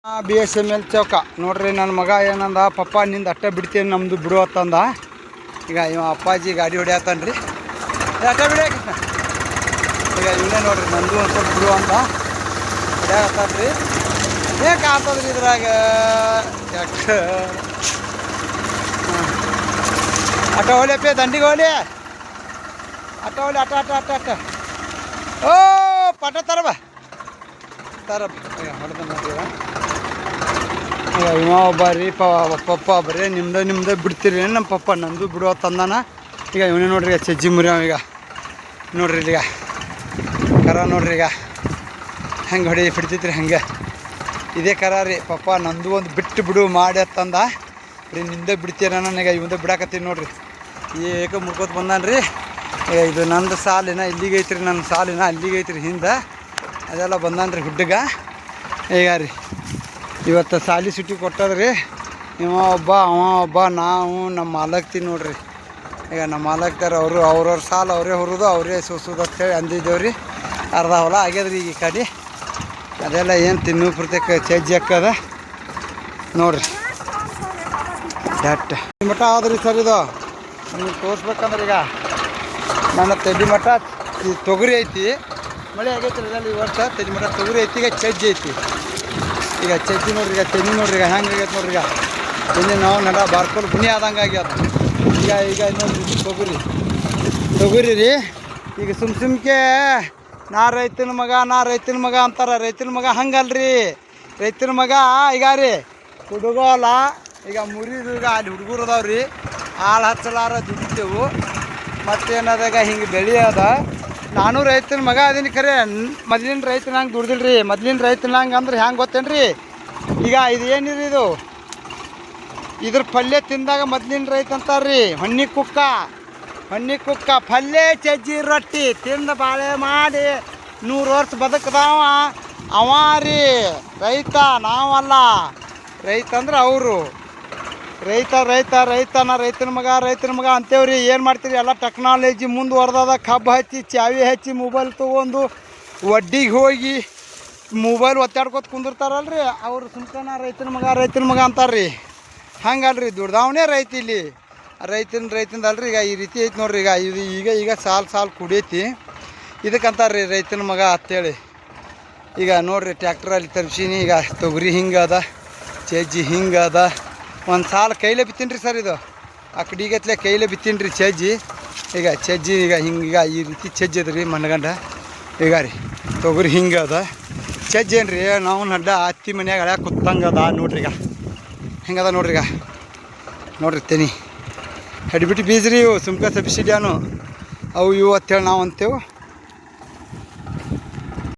BSML ಚೌಕ ನೋಡ್ರಿ. ನನ್ನ ಮಗ ಏನಂದ, ಪಪ್ಪ ನಿಂದ ಅಟ್ಟ ಬಿಡ್ತೀನಿ ನಮ್ಮದು ಬಿಡು ಅಂತಂದ. ಈಗ ಇವ ಅಪ್ಪಾಜಿ ಗಾಡಿ ಹೊಡ್ಯಾತಾನ್ರಿ, ಅಟ್ಟ ಬಿಡ್ಯಾಕ. ಈಗ ಇವನೇ ನೋಡ್ರಿ, ನಂದು ಒಂದು ಸ್ವಲ್ಪ ಬಿಡು ಅಂತ ಹೊಡ್ಯಾಕತ್ತಾನ್ರಿ. ಏಕೆ ಆಗ್ತದ್ರಿ ಇದ್ರಾಗ ಅಟ್ಟ ಹೋಲಿಯಪ್ಪ, ದಂಡಿಗೆ ಹೋಲಿ, ಅಟ್ಟ ಹೋಲಿ, ಅಟ್ಟ ಅಟ್ಟ ಅಟ್ಟ ಅಟ್ಟ. ಓ ಪಟ ತರಬ ಹೊಡೆದ ನೋಡ್ರಿ. ಇವ ಒಬ್ಬ ರೀ ಪಪ್ಪ ಬರೀ ನಿಮ್ದೇ ಬಿಡ್ತೀರಿ, ನಮ್ಮ ಪಪ್ಪ ನಂದು ಬಿಡುವ ತಂದಾನ. ಈಗ ಇವನೇ ನೋಡ್ರಿ, ಚಜ್ಜಿ ಮುರಿ. ಈಗ ನೋಡ್ರಿ ಈಗ ಕರ ನೋಡ್ರಿ, ಈಗ ಹೆಂಗೆ ಬಿಡ್ತೈತ್ರಿ ಹಂಗೆ. ಇದೇ ಕರ ರೀ, ಪಪ್ಪ ನಂದು ಒಂದು ಬಿಟ್ಟು ಬಿಡು ಮಾಡಿ ಅಂತಂದ. ರೀ ನಿಮ್ದೇ ಬಿಡ್ತೀರ ನನಗೆ, ಇವಂದೇ ಬಿಡಾಕತ್ತೀನಿ ನೋಡ್ರಿ. ಏಕ ಮುರ್ಕೋತ ಬಂದಾನ್ರಿ. ಇದು ನಂದು ಸಾಲಿನ ಇಲ್ಲಿಗೆ ಐತ್ರಿ, ನನ್ನ ಸಾಲಿನ ಅಲ್ಲಿಗೆ ಐತ್ರಿ ಹಿಂದೆ. ಅದೆಲ್ಲ ಬಂದಾನ್ರಿ ಹುಡ್ಡಗ. ಈಗ ರೀ ಇವತ್ತು ಸಾಲಿ ಸುಟ್ಟಿ ಕೊಟ್ಟದ್ರಿ. ಇವ ಒಬ್ಬ ಅವ ಒಬ್ಬ, ನಾವು ನಮ್ಮ ಮಾಲಕ್ತಿ ನೋಡ್ರಿ. ಈಗ ನಮ್ಮ ಮಾಲಕ್ತಾರ ಅವರು ಅವ್ರವ್ರ ಸಾಲ ಅವರೇ ಹೊರೋದು ಅವರೇ ಸೂಸೋದು ಅಂತೇಳಿ ಅಂದಿದ್ದೇವ್ರಿ. ಅರ್ಧ ಹೊಲ ಆಗ್ಯದ್ರಿ ಈಗ ಈ ಕಡೆ. ಅದೆಲ್ಲ ಏನು ತಿನ್ನು ಪ್ರತ್ಯೇಕ ಚಜ್ಜಿ ಹಾಕದ ನೋಡ್ರಿ. ಡಟ್ ಮಠ ಆದ್ರಿ ಸರ್. ಇದು ನಿಮ್ಗೆ ತೋರಿಸ್ಬೇಕಂದ್ರೆ ಈಗ ನನ್ನ ತೆಡಿ ಮಠ ತೊಗರಿ ಐತಿ, ಮಳೆ ಆಗೈತಿ ಈ ವರ್ಷ. ತೆಡಿ ಮಠ ತೊಗರಿ ಐತಿ, ಈಗ ಚಜ್ಜಿ ಐತಿ. ಈಗ ಚಜ್ಜಿ ನೋಡ್ರಿ, ಈಗ ತೆನಿ ನೋಡ್ರಿ, ಈಗ ಹೆಂಗೆ ಆಗೈತೆ ನೋಡ್ರಿ. ಈಗ ತೆನಿ ನಾವು ನಡ ಬಾರ್ಕೊಂಡು ಗುಣಿ ಆದಂಗೆ ಆಗ್ಯದ. ಈಗ ನೋಡ್ರಿ ತೊಗರಿ ರೀ. ಈಗ ಸುಮ್ಕೆ ನಾ ರೈತನ ಮಗ ಅಂತಾರೆ. ರೈತನ ಮಗ ಹಂಗಲ್ರಿ. ರೈತನ ಮಗ ಈಗ ರೀ ಹುಡುಗೋಲ್ಲ. ಈಗ ಮುರಿದು ಈಗ ಅಲ್ಲಿ ಹುಡುಗರು ಅದಾವ್ರಿ, ಹಾಲು ಹಚ್ಚಲಾರ ದುಡಿತೇವು. ಮತ್ತೇನದಾಗ ಹಿಂಗೆ ಬೆಳೆಯದ. ನಾನು ರೈತನ ಮಗ ಅದೀನಿ ಖರೆ. ಮೊದ್ಲಿನ ರೈತನ ಹಂಗೆ ದುಡ್ದಿಲ್ರಿ. ಮೊದ್ಲಿನ ರೈತನ ಹಂಗೆ ಅಂದ್ರೆ ಹೆಂಗೆ ಗೊತ್ತೇನ್ರಿ? ಈಗ ಇದು ಏನಿರಿ, ಇದ್ರ ಪಲ್ಯ ತಿಂದಾಗ ಮೊದ್ಲಿನ ರೈತ ಅಂತಾರ್ರಿ. ಹೊನ್ನಿ ಕುಕ್ಕ ಪಲ್ಯ ಚಜ್ಜಿ ರೊಟ್ಟಿ ತಿಂದು ಬಾಳೆ ಮಾಡಿ 100 ವರ್ಷ ಬದುಕದವ ಅವ ರೀ ರೈತ, ನಾವಲ್ಲ. ರೈತ ಅಂದ್ರೆ ಅವರು. ರೈತನ ಮಗ ಅಂತೇವ್ರಿ. ಏನು ಮಾಡ್ತೀರಿ, ಎಲ್ಲ ಟೆಕ್ನಾಲಜಿ ಮುಂದುವರ್ದದ. ಕಬ್ಬು ಹಚ್ಚಿ, ಚಾವಿ ಹಚ್ಚಿ, ಮೊಬೈಲ್ ತೊಗೊಂಡು ಒಡ್ಡಿಗೆ ಹೋಗಿ ಮೊಬೈಲ್ ಒತ್ತಾಡ್ಕೊತ ಕುಂದಿರ್ತಾರಲ್ರಿ, ಅವರು ಸುಮ್ಕನ ರೈತನ ಮಗ ಅಂತಾರ್ರಿ. ಹಂಗಲ್ರಿ, ದುಡ್ದವನೇ ರೈತ ಇಲ್ಲಿ. ರೈತಂದು ಅಲ್ರಿ. ಈಗ ಈ ರೀತಿ ಐತಿ ನೋಡ್ರಿ. ಈಗ ಸಾಲು ಕುಡಿಯೈತಿ. ಇದಕ್ಕಂತಾರ್ರಿ ರೈತನ ಮಗ ಅಂತೇಳಿ. ಈಗ ನೋಡ್ರಿ, ಟ್ಯಾಕ್ಟ್ರಲ್ಲಿ ತರಿಸೀನಿ. ಈಗ ತೊಗರಿ ಹಿಂಗದ, ಚಜ್ಜಿ ಹಿಂಗದ. ಒಂದು ಸಾಲು ಕೈಲೇ ಬಿತ್ತೀನಿ ರೀ ಸರ್. ಇದು ಆ ಕಡೆಗತ್ಲೆ ಕೈಲೇ ಬಿತ್ತೀನಿ ರೀ ಚಜ್ಜಿ. ಈಗ ಚಜ್ಜಿ ಈಗ ಈ ರೀತಿ ಚಜ್ಜಿ ಅದ ರೀ ಮಣ್ಗಂಡ. ಈಗ ರೀ ತೊಗರಿ ಹಿಂಗದ. ಚಜ್ಜಿ ಏನ್ರಿ, ನಾವು ನಡ್ಡ ಹತ್ತಿ ಮನ್ಯಾಗ ಹಳ್ಯಾಗ ಕುತ್ತಂಗದ ನೋಡ್ರಿ. ಈಗ ಹೆಂಗದ ನೋಡ್ರಿ. ಈಗ ನೋಡ್ರಿ ತೆನಿ ಹಡಿಬಿಟ್ಟು ಬೀಜ್ರಿ ಇವು ಸುಮ್ಕ ಸಬ್ಸಿಡಿಯಾನು ಅವು ಇವು ಅಂತೇಳಿ ನಾವು ಅಂತೇವು.